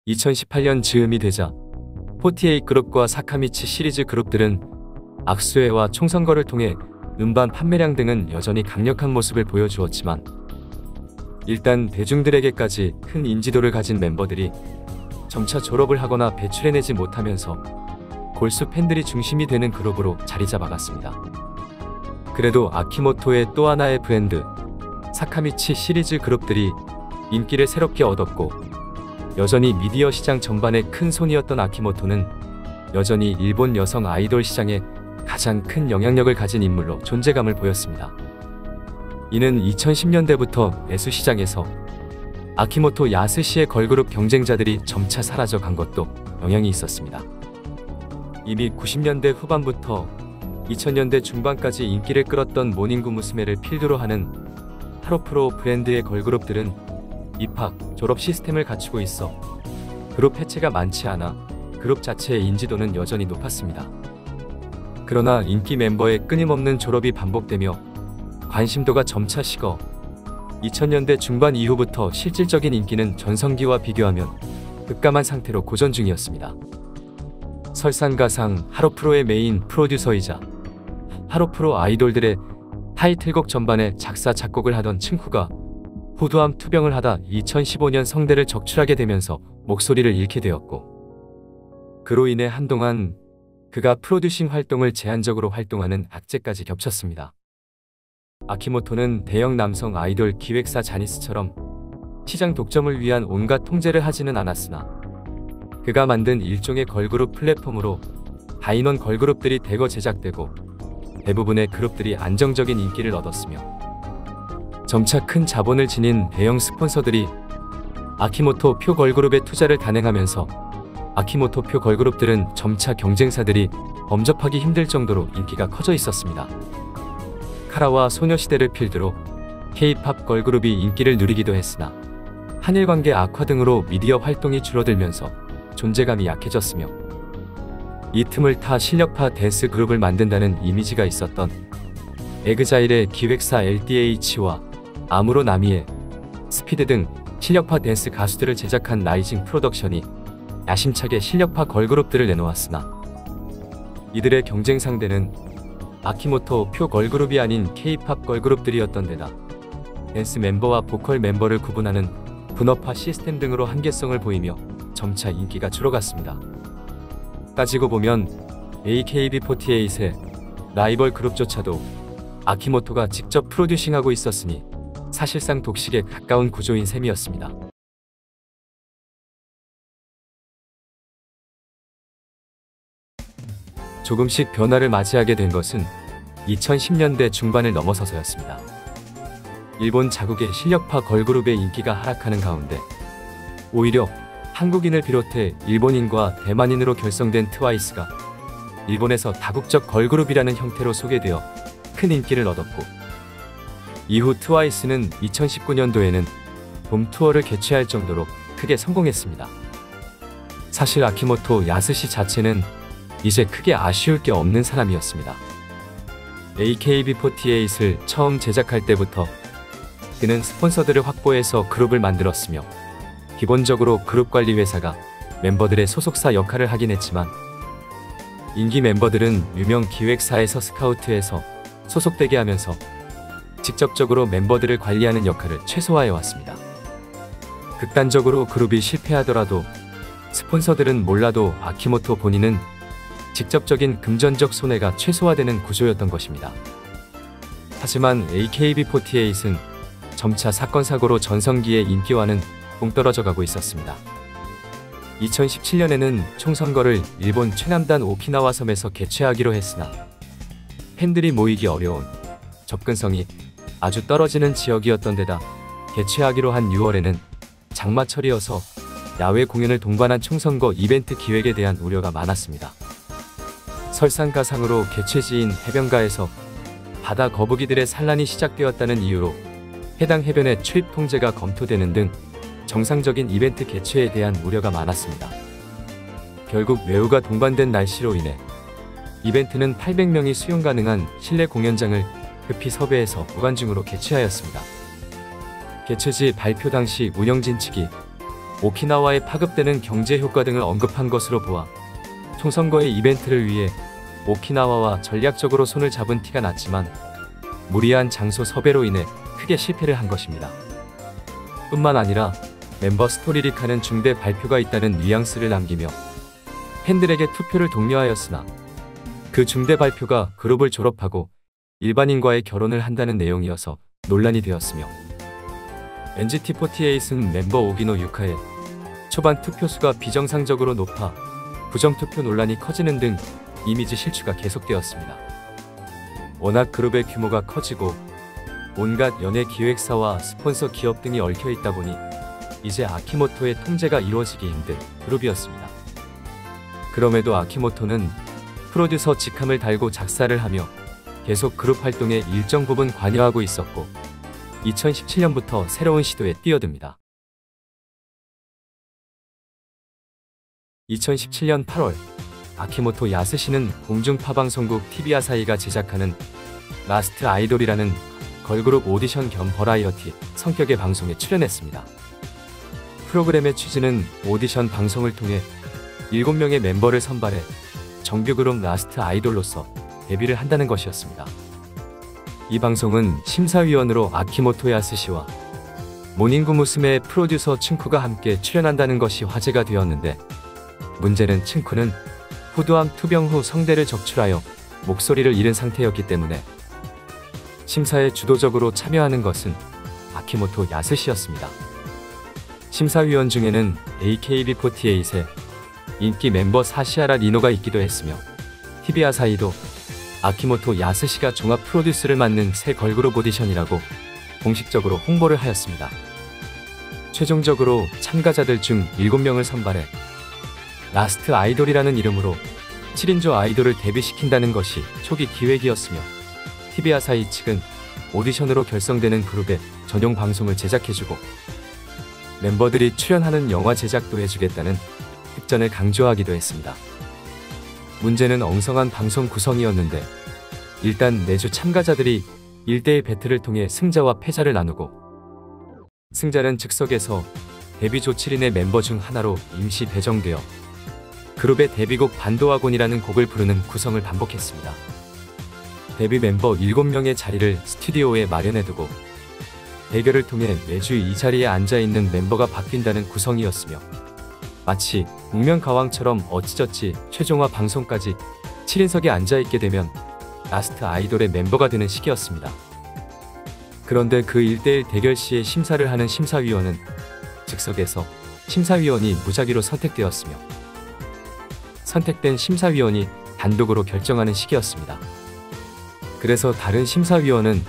2018년 즈음이 되자 48그룹과 사카미치 시리즈 그룹들은 악수회와 총선거를 통해 음반 판매량 등은 여전히 강력한 모습을 보여주었지만 일단 대중들에게까지 큰 인지도를 가진 멤버들이 점차 졸업을 하거나 배출해내지 못하면서 골수 팬들이 중심이 되는 그룹으로 자리 잡아갔습니다. 그래도 아키모토의 또 하나의 브랜드 사카미치 시리즈 그룹들이 인기를 새롭게 얻었고 여전히 미디어 시장 전반에 큰 손이었던 아키모토는 여전히 일본 여성 아이돌 시장에 가장 큰 영향력을 가진 인물로 존재감을 보였습니다. 이는 2010년대부터 내수 시장에서 아키모토 야스시의 걸그룹 경쟁자들이 점차 사라져 간 것도 영향이 있었습니다. 이미 90년대 후반부터 2000년대 중반까지 인기를 끌었던 모닝구 무스메를 필두로 하는 하로프로 브랜드의 걸그룹들은 입학, 졸업 시스템을 갖추고 있어 그룹 해체가 많지 않아 그룹 자체의 인지도는 여전히 높았습니다. 그러나 인기 멤버의 끊임없는 졸업이 반복되며 관심도가 점차 식어 2000년대 중반 이후부터 실질적인 인기는 전성기와 비교하면 급감한 상태로 고전 중이었습니다. 설상가상 하로프로의 메인 프로듀서이자 하로프로 아이돌들의 타이틀곡 전반에 작사 작곡을 하던 층후가 후두암 투병을 하다 2015년 성대를 적출하게 되면서 목소리를 잃게 되었고 그로 인해 한동안 그가 프로듀싱 활동을 제한적으로 활동하는 악재까지 겹쳤습니다. 아키모토는 대형 남성 아이돌 기획사 자니스처럼 시장 독점을 위한 온갖 통제를 하지는 않았으나 그가 만든 일종의 걸그룹 플랫폼으로 다인원 걸그룹들이 대거 제작되고 대부분의 그룹들이 안정적인 인기를 얻었으며 점차 큰 자본을 지닌 대형 스폰서들이 아키모토 표 걸그룹에 투자를 단행하면서 아키모토 표 걸그룹들은 점차 경쟁사들이 범접하기 힘들 정도로 인기가 커져 있었습니다. 카라와 소녀시대를 필두로 K-팝 걸그룹이 인기를 누리기도 했으나 한일관계 악화 등으로 미디어 활동이 줄어들면서 존재감이 약해졌으며 이 틈을 타 실력파 댄스 그룹을 만든다는 이미지가 있었던 에그자일의 기획사 LDH와 아무로 나미의 스피드 등 실력파 댄스 가수들을 제작한 라이징 프로덕션이 야심차게 실력파 걸그룹들을 내놓았으나 이들의 경쟁 상대는 아키모토 표 걸그룹이 아닌 K-팝 걸그룹들이었던 데다 댄스 멤버와 보컬 멤버를 구분하는 분업화 시스템 등으로 한계성을 보이며 점차 인기가 줄어갔습니다. 따지고 보면 AKB48의 라이벌 그룹조차도 아키모토가 직접 프로듀싱하고 있었으니 사실상 독식에 가까운 구조인 셈이었습니다. 조금씩 변화를 맞이하게 된 것은 2010년대 중반을 넘어서서였습니다. 일본 자국의 실력파 걸그룹의 인기가 하락하는 가운데 오히려 한국인을 비롯해 일본인과 대만인으로 결성된 트와이스가 일본에서 다국적 걸그룹이라는 형태로 소개되어 큰 인기를 얻었고 이후 트와이스는 2019년도에는 봄 투어를 개최할 정도로 크게 성공했습니다. 사실 아키모토 야스시 자체는 이제 크게 아쉬울 게 없는 사람이었습니다. AKB48을 처음 제작할 때부터 그는 스폰서들을 확보해서 그룹을 만들었으며 기본적으로 그룹 관리 회사가 멤버들의 소속사 역할을 하긴 했지만 인기 멤버들은 유명 기획사에서 스카우트해서 소속되게 하면서 직접적으로 멤버들을 관리하는 역할을 최소화해 왔습니다. 극단적으로 그룹이 실패하더라도 스폰서들은 몰라도 아키모토 본인은 직접적인 금전적 손해가 최소화되는 구조였던 것입니다. 하지만 AKB48은 점차 사건 사고로 전성기의 인기와는 동떨어져 가고 있었습니다. 2017년에는 총선거를 일본 최남단 오키나와 섬에서 개최하기로 했으나 팬들이 모이기 어려운 접근성이 아주 떨어지는 지역이었던 데다 개최하기로 한 6월에는 장마철이어서 야외 공연을 동반한 총선거 이벤트 기획에 대한 우려가 많았습니다. 설상가상으로 개최지인 해변가에서 바다 거북이들의 산란이 시작되었다는 이유로 해당 해변의 출입 통제가 검토되는 등 정상적인 이벤트 개최에 대한 우려가 많았습니다. 결국 외우가 동반된 날씨로 인해 이벤트는 800명이 수용 가능한 실내 공연장을 급히 섭외해서 무관중으로 개최하였습니다. 개최지 발표 당시 운영진 측이 오키나와에 파급되는 경제 효과 등을 언급한 것으로 보아 총선거의 이벤트를 위해 오키나와와 전략적으로 손을 잡은 티가 났지만 무리한 장소 섭외로 인해 크게 실패를 한 것입니다. 뿐만 아니라 멤버 스토리릭하는 중대 발표가 있다는 뉘앙스를 남기며 팬들에게 투표를 독려하였으나 그 중대 발표가 그룹을 졸업하고 일반인과의 결혼을 한다는 내용이어서 논란이 되었으며 NGT48은 멤버 오기노 유카의 초반 투표수가 비정상적으로 높아 부정투표 논란이 커지는 등 이미지 실추가 계속되었습니다. 워낙 그룹의 규모가 커지고 온갖 연예 기획사와 스폰서 기업 등이 얽혀있다 보니 이제 아키모토의 통제가 이루어지기 힘든 그룹이었습니다. 그럼에도 아키모토는 프로듀서 직함을 달고 작사를 하며 계속 그룹 활동에 일정 부분 관여하고 있었고 2017년부터 새로운 시도에 뛰어듭니다. 2017년 8월 아키모토 야스시는 공중파 방송국 TV 아사히가 제작하는 라스트 아이돌이라는 걸그룹 오디션 겸 버라이어티 성격의 방송에 출연했습니다. 프로그램의 취지는 오디션 방송을 통해 7명의 멤버를 선발해 정규그룹 라스트 아이돌로서 데뷔를 한다는 것이었습니다. 이 방송은 심사위원으로 아키모토 야스시와 모닝구 무스메의 프로듀서 층쿠가 함께 출연한다는 것이 화제가 되었는데 문제는 층쿠는 후두암 투병 후 성대를 적출하여 목소리를 잃은 상태였기 때문에 심사에 주도적으로 참여하는 것은 아키모토 야스시였습니다. 심사위원 중에는 AKB48의 인기 멤버 사시하라 리노가 있기도 했으며 TV 아사히도 아키모토 야스시가 종합 프로듀스를 맡는 새 걸그룹 오디션이라고 공식적으로 홍보를 하였습니다. 최종적으로 참가자들 중 7명을 선발해 라스트 아이돌이라는 이름으로 7인조 아이돌을 데뷔시킨다는 것이 초기 기획이었으며 TV 아사히 측은 오디션으로 결성되는 그룹의 전용 방송을 제작해주고 멤버들이 출연하는 영화 제작도 해주겠다는 특전을 강조하기도 했습니다. 문제는 엉성한 방송 구성이었는데 일단 매주 참가자들이 1대1 배틀을 통해 승자와 패자를 나누고 승자는 즉석에서 데뷔 조7인의 멤버 중 하나로 임시 배정되어 그룹의 데뷔곡 반도와곤이라는 곡을 부르는 구성을 반복했습니다. 데뷔 멤버 7명의 자리를 스튜디오에 마련해두고 대결을 통해 매주 이 자리에 앉아있는 멤버가 바뀐다는 구성이었으며 마치 복면가왕처럼 어찌저찌 최종화 방송까지 7인석에 앉아있게 되면 라스트 아이돌의 멤버가 되는 시기였습니다. 그런데 그 1대1 대결 시에 심사를 하는 심사위원은 즉석에서 심사위원이 무작위로 선택되었으며 선택된 심사위원이 단독으로 결정하는 시기였습니다. 그래서 다른 심사위원은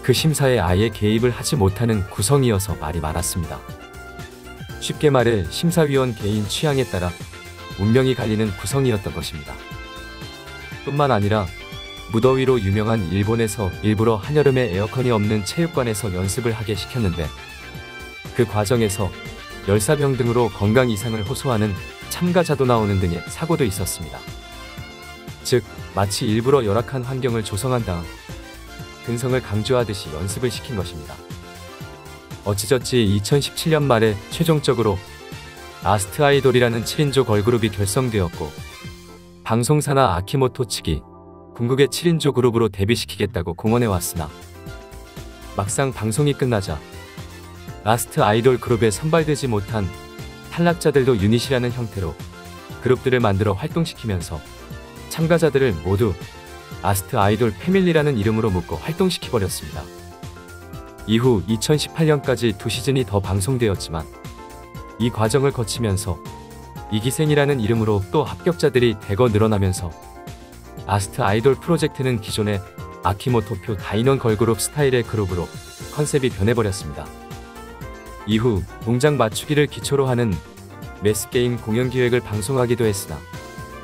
그 심사에 아예 개입을 하지 못하는 구성이어서 말이 많았습니다. 쉽게 말해 심사위원 개인 취향에 따라 운명이 갈리는 구성이었던 것입니다. 뿐만 아니라 무더위로 유명한 일본에서 일부러 한여름에 에어컨이 없는 체육관에서 연습을 하게 시켰는데 그 과정에서 열사병 등으로 건강 이상을 호소하는 참가자도 나오는 등의 사고도 있었습니다. 즉 마치 일부러 열악한 환경을 조성한 다음 근성을 강조하듯이 연습을 시킨 것입니다. 어찌저찌 2017년 말에 최종적으로 라스트 아이돌이라는 7인조 걸그룹이 결성되었고 방송사나 아키모토 측이 궁극의 7인조 그룹으로 데뷔시키겠다고 공언해왔으나 막상 방송이 끝나자 라스트 아이돌 그룹에 선발되지 못한 탈락자들도 유닛이라는 형태로 그룹들을 만들어 활동시키면서 참가자들을 모두 라스트 아이돌 패밀리라는 이름으로 묶어 활동시켜버렸습니다. 이후 2018년까지 2시즌이 더 방송되었지만 이 과정을 거치면서 이기생이라는 이름으로 또 합격자들이 대거 늘어나면서 라스트 아이돌 프로젝트는 기존의 아키모토표 다인원 걸그룹 스타일의 그룹으로 컨셉이 변해버렸습니다. 이후 동작 맞추기를 기초로 하는 매스게임 공연 기획을 방송하기도 했으나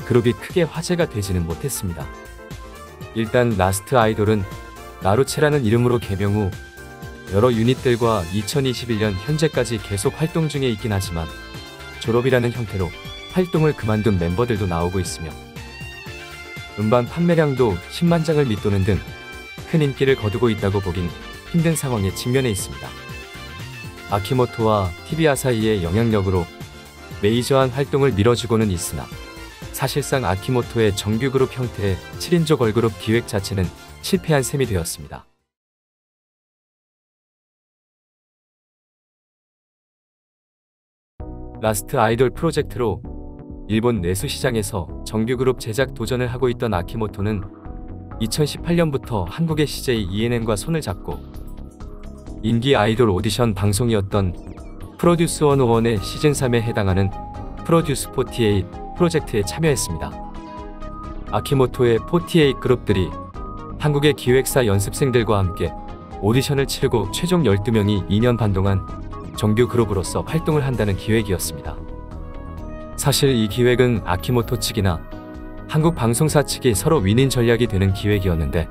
그룹이 크게 화제가 되지는 못했습니다. 일단 라스트 아이돌은 나루체라는 이름으로 개명 후 여러 유닛들과 2021년 현재까지 계속 활동 중에 있긴 하지만 졸업이라는 형태로 활동을 그만둔 멤버들도 나오고 있으며 음반 판매량도 10만 장을 밑도는 등 큰 인기를 거두고 있다고 보긴 힘든 상황에 직면해 있습니다. 아키모토와 TV 아사히의 영향력으로 메이저한 활동을 밀어주고는 있으나 사실상 아키모토의 정규 그룹 형태의 7인조 걸그룹 기획 자체는 실패한 셈이 되었습니다. 라스트 아이돌 프로젝트로 일본 내수 시장에서 정규 그룹 제작 도전을 하고 있던 아키모토는 2018년부터 한국의 CJ ENM과 손을 잡고 인기 아이돌 오디션 방송이었던 프로듀스 101의 시즌3에 해당하는 프로듀스 48 프로젝트에 참여했습니다. 아키모토의 48 그룹들이 한국의 기획사 연습생들과 함께 오디션을 치르고 최종 12명이 2년 반 동안 정규 그룹으로서 활동을 한다는 기획이었습니다. 사실 이 기획은 아키모토 측이나 한국 방송사 측이 서로 윈윈 전략이 되는 기획이었는데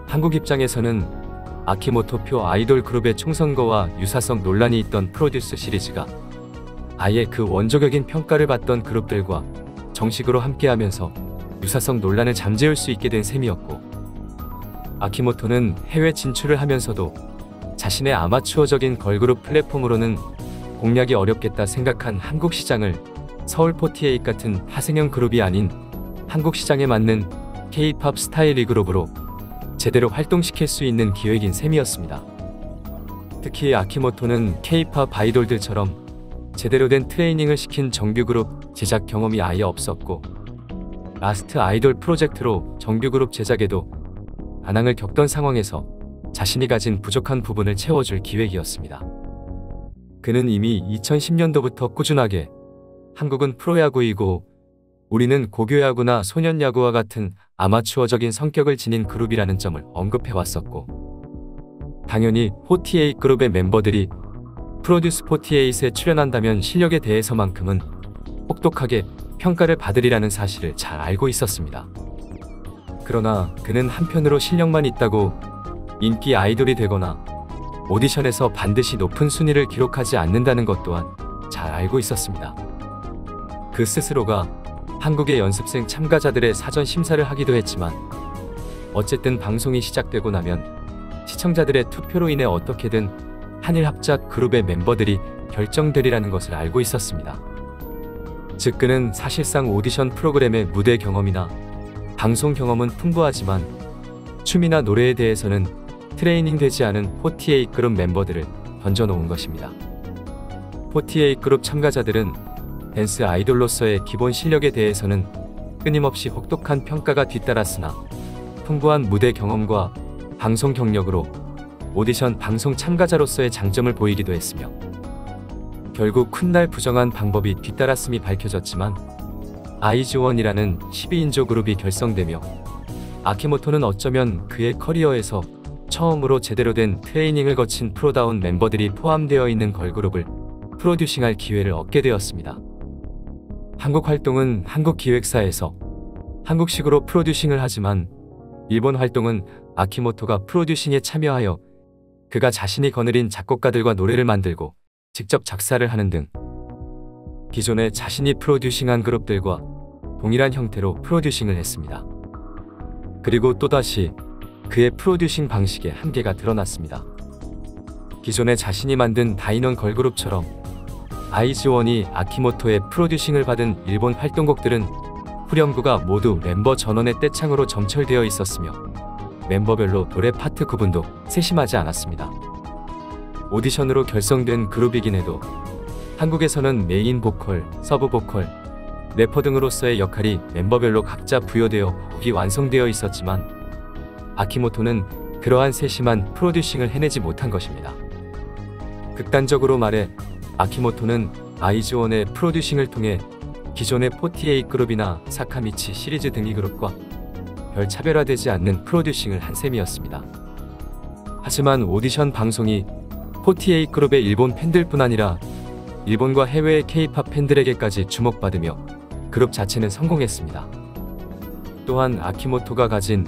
한국 입장에서는 아키모토표 아이돌 그룹의 총선거와 유사성 논란이 있던 프로듀스 시리즈가 아예 그 원조적인 평가를 받던 그룹들과 정식으로 함께하면서 유사성 논란을 잠재울 수 있게 된 셈이었고, 아키모토는 해외 진출을 하면서도 자신의 아마추어적인 걸그룹 플랫폼으로는 공략이 어렵겠다 생각한 한국 시장을 서울 48 같은 하생형 그룹이 아닌 한국 시장에 맞는 K-팝 스타일 그룹으로 제대로 활동시킬 수 있는 기획인 셈이었습니다. 특히 아키모토는 K-팝 아이돌들처럼 제대로 된 트레이닝을 시킨 정규 그룹 제작 경험이 아예 없었고, 라스트 아이돌 프로젝트로 정규 그룹 제작에도 난항을 겪던 상황에서 자신이 가진 부족한 부분을 채워줄 기획이었습니다. 그는 이미 2010년도부터 꾸준하게 한국은 프로야구이고 우리는 고교야구나 소년야구와 같은 아마추어적인 성격을 지닌 그룹이라는 점을 언급해왔었고, 당연히 48 그룹의 멤버들이 프로듀스 48에 출연한다면 실력에 대해서만큼은 혹독하게 평가를 받으리라는 사실을 잘 알고 있었습니다. 그러나 그는 한편으로 실력만 있다고 인기 아이돌이 되거나 오디션에서 반드시 높은 순위를 기록하지 않는다는 것 또한 잘 알고 있었습니다. 그 스스로가 한국의 연습생 참가자들의 사전 심사를 하기도 했지만 어쨌든 방송이 시작되고 나면 시청자들의 투표로 인해 어떻게든 한일 합작 그룹의 멤버들이 결정되리라는 것을 알고 있었습니다. 즉 그는 사실상 오디션 프로그램의 무대 경험이나 방송 경험은 풍부하지만 춤이나 노래에 대해서는 트레이닝 되지 않은 48 그룹 멤버들을 던져놓은 것입니다. 48 그룹 참가자들은 댄스 아이돌로서의 기본 실력에 대해서는 끊임없이 혹독한 평가가 뒤따랐으나 풍부한 무대 경험과 방송 경력으로 오디션 방송 참가자로서의 장점을 보이기도 했으며, 결국 훗날 부정한 방법이 뒤따랐음이 밝혀졌지만 아이즈원이라는 12인조 그룹이 결성되며 아키모토는 어쩌면 그의 커리어에서 처음으로 제대로 된 트레이닝을 거친 프로다운 멤버들이 포함되어 있는 걸그룹을 프로듀싱할 기회를 얻게 되었습니다. 한국 활동은 한국 기획사에서 한국식으로 프로듀싱을 하지만 일본 활동은 아키모토가 프로듀싱에 참여하여 그가 자신이 거느린 작곡가들과 노래를 만들고 직접 작사를 하는 등 기존에 자신이 프로듀싱한 그룹들과 동일한 형태로 프로듀싱을 했습니다. 그리고 또다시 그의 프로듀싱 방식의 한계가 드러났습니다. 기존에 자신이 만든 다이넌 걸그룹처럼 아이즈원이 아키모토의 프로듀싱을 받은 일본 활동곡들은 후렴구가 모두 멤버 전원의 떼창으로 점철되어 있었으며 멤버별로 노래 파트 구분도 세심하지 않았습니다. 오디션으로 결성된 그룹이긴 해도 한국에서는 메인 보컬, 서브 보컬, 래퍼 등으로서의 역할이 멤버별로 각자 부여되어 곡이 완성되어 있었지만 아키모토는 그러한 세심한 프로듀싱을 해내지 못한 것입니다. 극단적으로 말해 아키모토는 아이즈원의 프로듀싱을 통해 기존의 48 그룹이나 사카미치 시리즈 등의 그룹과 별 차별화되지 않는 프로듀싱을 한 셈이었습니다. 하지만 오디션 방송이 48 그룹의 일본 팬들뿐 아니라 일본과 해외의 K-팝 팬들에게까지 주목받으며 그룹 자체는 성공했습니다. 또한 아키모토가 가진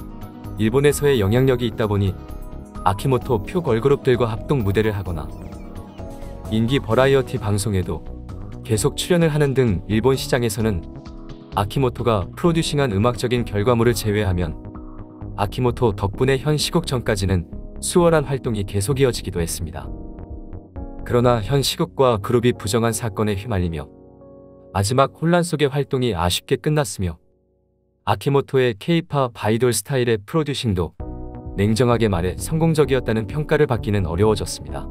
일본에서의 영향력이 있다 보니 아키모토 표 걸그룹들과 합동 무대를 하거나 인기 버라이어티 방송에도 계속 출연을 하는 등 일본 시장에서는 아키모토가 프로듀싱한 음악적인 결과물을 제외하면 아키모토 덕분에 현 시국 전까지는 수월한 활동이 계속 이어지기도 했습니다. 그러나 현 시국과 그룹이 부정한 사건에 휘말리며 마지막 혼란 속의 활동이 아쉽게 끝났으며 아키모토의 K-팝 아이돌 스타일의 프로듀싱도 냉정하게 말해 성공적이었다는 평가를 받기는 어려워졌습니다.